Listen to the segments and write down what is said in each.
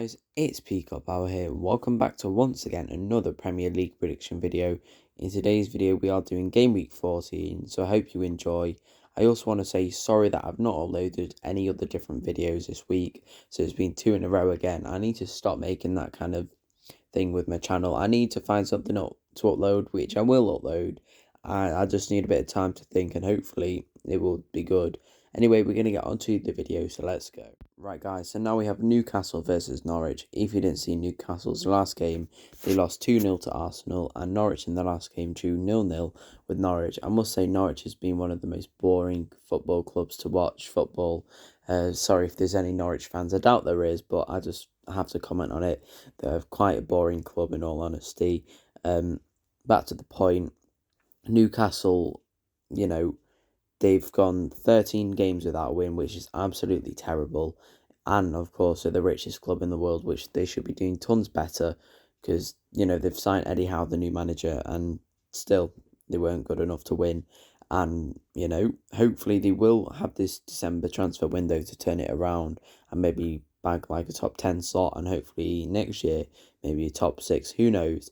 Guys, it's Peacock Power here. Welcome back to once again another Premier League prediction video. In today's video we are doing Game Week 14, so I hope you enjoy. I also want to say sorry that I've not uploaded any other different videos this week, so it's been 2 in a row again. I need to stop making that kind of thing with my channel. I need to find something up to upload, which I will upload. I just need a bit of time to think and hopefully it will be good. Anyway, we're going to get onto the video, so let's go. Right guys, so now we have Newcastle versus Norwich. If you didn't see Newcastle's last game, they lost 2-0 to Arsenal, and Norwich in the last game drew 0-0 with Norwich. I must say Norwich has been one of the most boring football clubs to watch football. Sorry if there's any Norwich fans, I doubt there is, but I just have to comment on it. They're quite a boring club in all honesty. Back to the point, Newcastle, they've gone 13 games without a win, which is absolutely terrible. And, of course, they're the richest club in the world, which they should be doing tons better because, they've signed Eddie Howe, the new manager, and still they weren't good enough to win. And, hopefully they will have this December transfer window to turn it around and maybe bag like a top 10 slot, and hopefully next year maybe a top 6, who knows.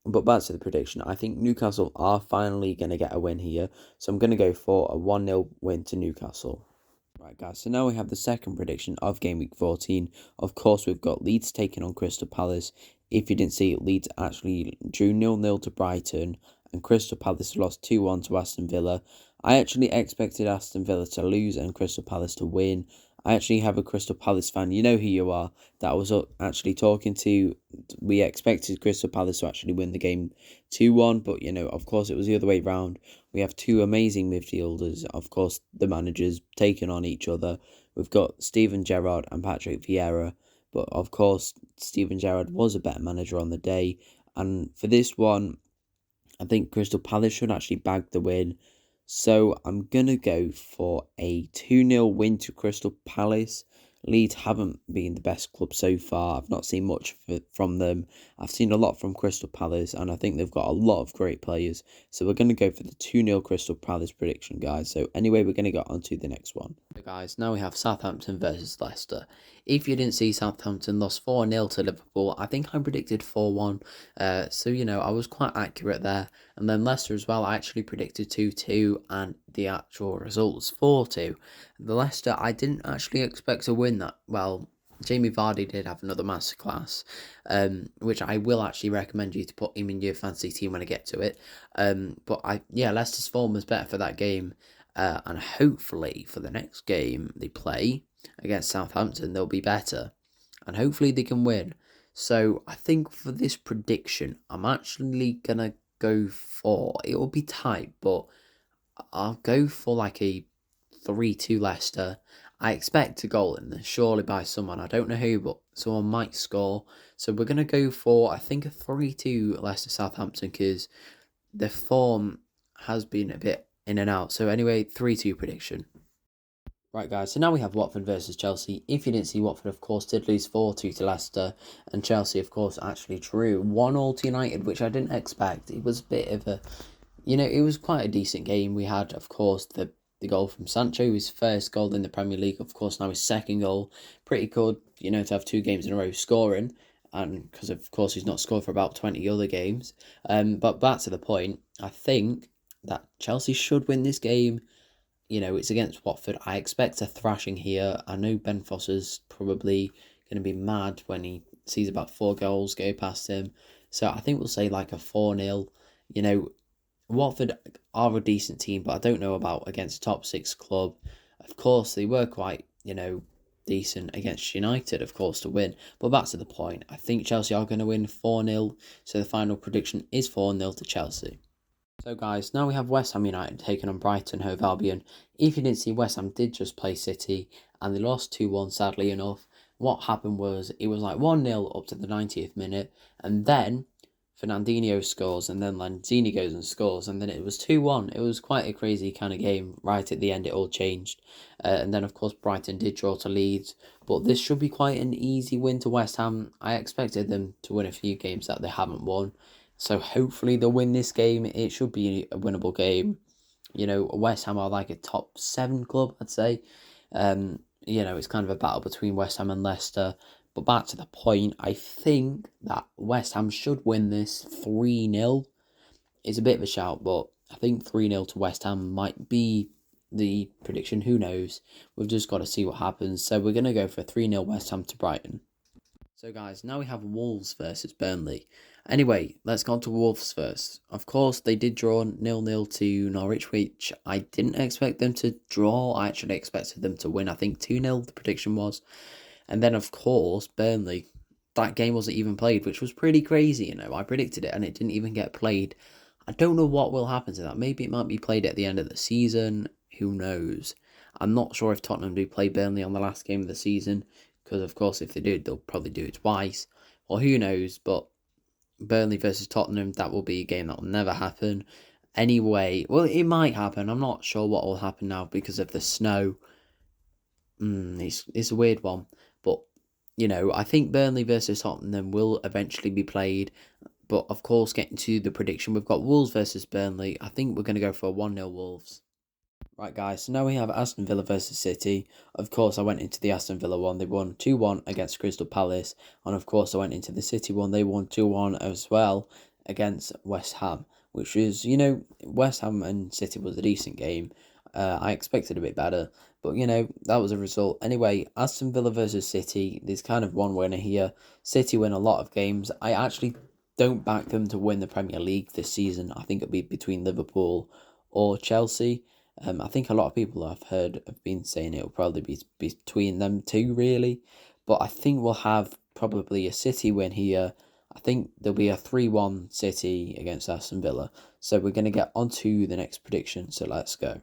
But back to the prediction, I think Newcastle are finally going to get a win here. So I'm going to go for a 1-0 win to Newcastle. Right, guys, so now we have the second prediction of Game Week 14. Of course, we've got Leeds taking on Crystal Palace. If you didn't see it, Leeds actually drew 0-0 to Brighton, and Crystal Palace lost 2-1 to Aston Villa. I actually expected Aston Villa to lose and Crystal Palace to win. I actually have a Crystal Palace fan, you know who you are, that I was actually talking to. We expected Crystal Palace to actually win the game 2-1, but, of course it was the other way round. We have two amazing midfielders, of course the managers taking on each other. We've got Steven Gerrard and Patrick Vieira, but of course Steven Gerrard was a better manager on the day. And for this one, I think Crystal Palace should actually bag the win. So I'm going to go for a 2-0 win to Crystal Palace. Leeds haven't been the best club so far. I've not seen much from them. I've seen a lot from Crystal Palace, and I think they've got a lot of great players. So we're going to go for the 2-0 Crystal Palace prediction, guys. So anyway, we're going to go on to the next one. So guys, now we have Southampton versus Leicester. If you didn't see, Southampton lost 4-0 to Liverpool. I think I predicted 4-1. So, I was quite accurate there. And then Leicester as well, I actually predicted 2-2, and the actual result was 4-2. The Leicester, I didn't actually expect to win that. Well, Jamie Vardy did have another masterclass, which I will actually recommend you to put him in your fantasy team when I get to it. But Leicester's form was better for that game, and hopefully for the next game they play against Southampton, they'll be better, and hopefully they can win. So I think for this prediction, I'm actually gonna go for, it will be tight, but I'll go for like a 3-2 Leicester. I expect a goal in there, surely by someone. I don't know who, but someone might score. So we're going to go for, I think, a 3-2 Leicester Southampton, because the form has been a bit in and out. So anyway, 3-2 prediction. Right, guys, so now we have Watford versus Chelsea. If you didn't see, Watford, of course, did lose 4-2 to Leicester. And Chelsea, of course, actually drew 1-1 to United, which I didn't expect. It was a bit of a, it was quite a decent game. We had, of course, the goal from Sancho, his first goal in the Premier League. Of course, now his second goal. Pretty good, to have 2 games in a row scoring. And because, of course, he's not scored for about 20 other games. But back to the point, I think that Chelsea should win this game. It's against Watford. I expect a thrashing here. I know Ben Foster's probably going to be mad when he sees about 4 goals go past him. So I think we'll say like a 4-0. Watford are a decent team, but I don't know about against a top 6 club. Of course, they were quite, decent against United, of course, to win. But back to the point, I think Chelsea are going to win 4-0. So the final prediction is 4-0 to Chelsea. So guys, now we have West Ham United taking on Brighton Hove Albion. If you didn't see, West Ham did just play City, and they lost 2-1, sadly enough. What happened was, it was like 1-0 up to the 90th minute, and then Fernandinho scores, and then Lanzini goes and scores, and then it was 2-1. It was quite a crazy kind of game. Right at the end, it all changed. And then, of course, Brighton did draw to Leeds, but this should be quite an easy win to West Ham. I expected them to win a few games that they haven't won. So hopefully they'll win this game. It should be a winnable game. West Ham are like a top 7 club, I'd say. It's kind of a battle between West Ham and Leicester. But back to the point, I think that West Ham should win this 3-0. It's a bit of a shout, but I think 3-0 to West Ham might be the prediction. Who knows? We've just got to see what happens. So we're going to go for 3-0 West Ham to Brighton. So guys, now we have Wolves versus Burnley. Anyway, let's go on to Wolves first. Of course, they did draw 0-0 to Norwich, which I didn't expect them to draw. I actually expected them to win. I think 2-0 the prediction was. And then, of course, Burnley. That game wasn't even played, which was pretty crazy, you know. I predicted it and it didn't even get played. I don't know what will happen to that. Maybe it might be played at the end of the season. Who knows? I'm not sure if Tottenham do play Burnley on the last game of the season. Because, of course, if they do, they'll probably do it twice. Or who knows, but Burnley versus Tottenham, that will be a game that will never happen. Anyway, well, it might happen. I'm not sure what will happen now because of the snow. It's a weird one. But, you know, I think Burnley versus Tottenham will eventually be played. But, of course, getting to the prediction, we've got Wolves versus Burnley. I think we're going to go for a 1-0 Wolves. Right, guys, so now we have Aston Villa versus City. Of course, I went into the Aston Villa one. They won 2-1 against Crystal Palace. And, of course, I went into the City one. They won 2-1 as well against West Ham, which was, you know, West Ham and City was a decent game. I expected a bit better, but, you know, that was a result. Anyway, Aston Villa versus City, there's kind of one winner here. City win a lot of games. I actually don't back them to win the Premier League this season. I think it'll be between Liverpool or Chelsea. I think a lot of people I've heard have been saying it'll probably be between them two, really. But I think we'll have probably a City win here. I think there'll be a 3-1 City against Aston Villa. So we're going to get on to the next prediction. So let's go.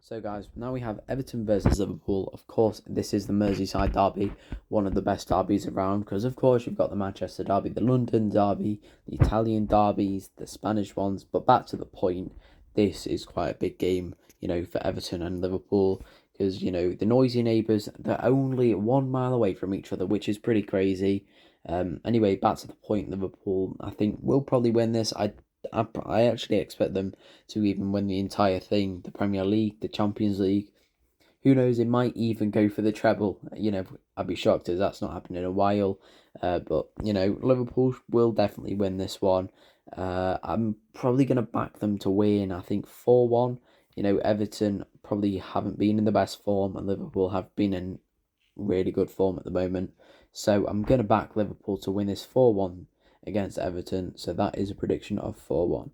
So guys, now we have Everton versus Liverpool. Of course, this is the Merseyside derby, one of the best derbies around, because of course you've got the Manchester derby, the London derby, the Italian derbies, the Spanish ones. But back to the point, this is quite a big game, you know, for Everton and Liverpool, because, you know, the noisy neighbours, they're only 1 mile away from each other, which is pretty crazy. Anyway, back to the point, Liverpool, I think will probably win this. I actually expect them to even win the entire thing, the Premier League, the Champions League. Who knows, it might even go for the treble. You know, I'd be shocked as that's not happened in a while. But, you know, Liverpool will definitely win this one. I'm probably going to back them to win, I think 4-1. You know, Everton probably haven't been in the best form and Liverpool have been in really good form at the moment. So I'm going to back Liverpool to win this 4-1 against Everton. So that is a prediction of 4-1.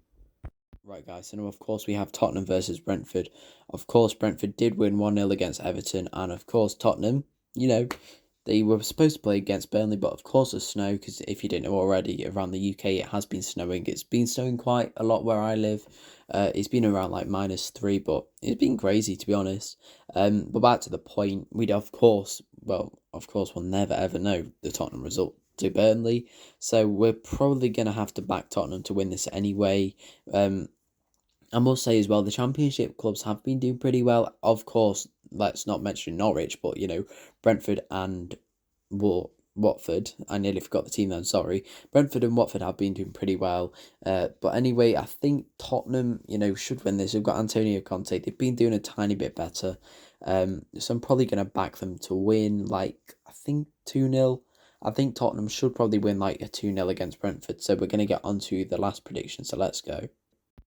Right, guys, so now, of course, we have Tottenham versus Brentford. Of course, Brentford did win 1-0 against Everton, and of course, Tottenham, you know, they were supposed to play against Burnley, but of course, the snow, because if you didn't know already, around the UK, it has been snowing. It's been snowing quite a lot where I live. It's been around like -3, but it's been crazy, to be honest. But back to the point, of course, we'll never ever know the Tottenham result to Burnley, so we're probably going to have to back Tottenham to win this anyway. I must say as well, the Championship clubs have been doing pretty well. Of course, let's not mention Norwich, but, you know, Brentford and Watford. I nearly forgot the team then, sorry. Brentford and Watford have been doing pretty well. But anyway, I think Tottenham, you know, should win this. We've got Antonio Conte. They've been doing a tiny bit better. So I'm probably going to back them to win, like, I think 2-0. I think Tottenham should probably win, like, a 2-0 against Brentford. So we're going to get on to the last prediction. So let's go.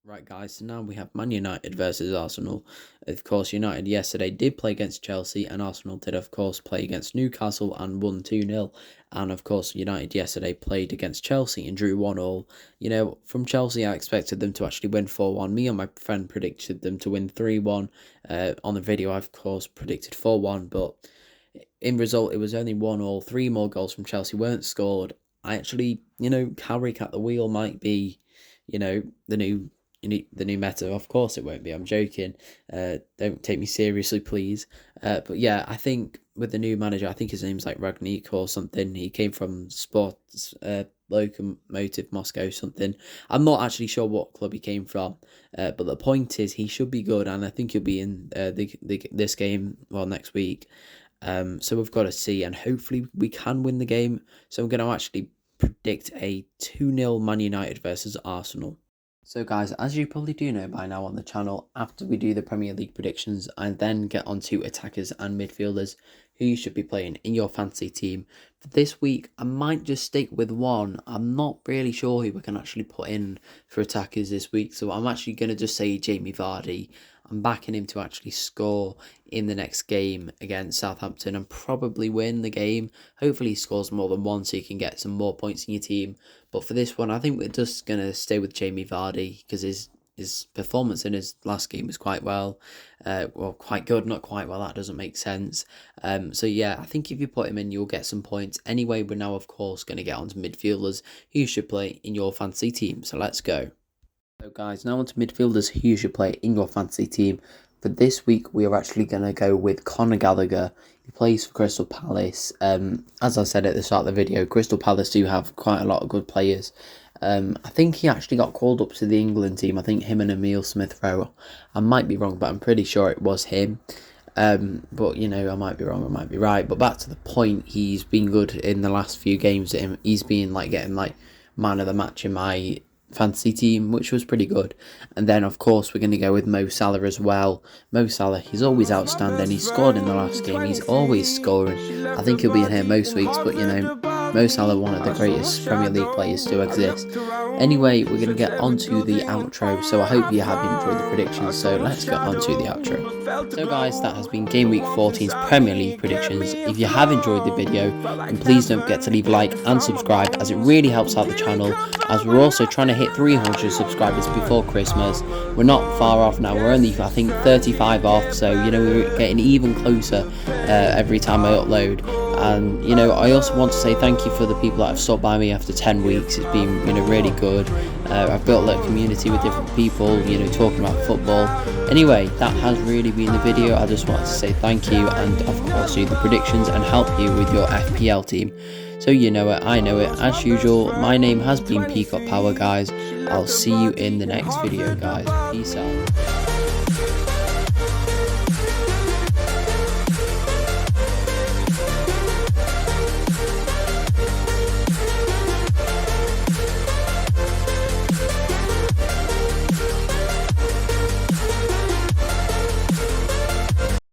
Right, guys, so now we have Man United versus Arsenal. Of course, United yesterday did play against Chelsea, and Arsenal did, of course, play against Newcastle and won 2-0. And, of course, United yesterday played against Chelsea and drew 1-1. You know, from Chelsea, I expected them to actually win 4-1. Me and my friend predicted them to win 3-1. On the video, I, of course, predicted 4-1, but in result, it was only 1-1. 3 more goals from Chelsea weren't scored. I actually, you know, Carrick at the wheel might be, you know, the new meta. Of course it won't be, I'm joking. Don't take me seriously, please. But yeah, I think with the new manager, I think his name's like Ragnik or something. He came from Sports Lokomotiv Moscow something. I'm not actually sure what club he came from, but the point is he should be good, and I think he'll be in this game, well, next week. So we've got to see, and hopefully we can win the game. So I'm going to actually predict a 2-0 Man United versus Arsenal. So guys, as you probably do know by now on the channel, after we do the Premier League predictions, I then get onto attackers and midfielders who you should be playing in your fantasy team. For this week, I might just stick with one. I'm not really sure who we can actually put in for attackers this week, so I'm actually going to just say Jamie Vardy. I'm backing him to actually score in the next game against Southampton and probably win the game. Hopefully he scores more than one so you can get some more points in your team. But for this one, I think we're just going to stay with Jamie Vardy because his performance in his last game was quite quite good, not quite well, that doesn't make sense. So yeah, I think if you put him in, you'll get some points. Anyway, we're now, of course, going to get on to midfielders who you should play in your fantasy team. So let's go. So guys, now on to midfielders who you should play in your fantasy team. For this week, we are actually going to go with Conor Gallagher. He plays for Crystal Palace. As I said at the start of the video, Crystal Palace do have quite a lot of good players. I think he actually got called up to the England team. I think him and Emile Smith-Rowe. I might be wrong, but I'm pretty sure it was him. But, you know, I might be wrong, I might be right. But back to the point, he's been good in the last few games. He's been getting man of the match in my fantasy team, which was pretty good. And then of course we're going to go with Mo Salah as well. Mo Salah, he's always outstanding. He scored in the last game, he's always scoring. I think he'll be in here most weeks, but you know, Mo Salah, one of the greatest Premier League players to exist. Anyway, we're going to get onto the outro, so I hope you have enjoyed the predictions, so let's get onto the outro. So guys, that has been Game Week 14's Premier League predictions. If you have enjoyed the video, then please don't forget to leave a like and subscribe, as it really helps out the channel, as we're also trying to hit 300 subscribers before Christmas. We're not far off now, we're only, I think, 35 off, so you know, we're getting even closer every time I upload. And you know, I also want to say thank you for the people that have stopped by me after 10 weeks. It's been, you know, really good. I've built a community with different people, you know, talking about football. Anyway, that has really been the video. I just wanted to say thank you, and of course do the predictions and help you with your FPL team. So you know it, I know it. As usual, my name has been Peacock Power, guys. I'll see you in the next video, guys. Peace out.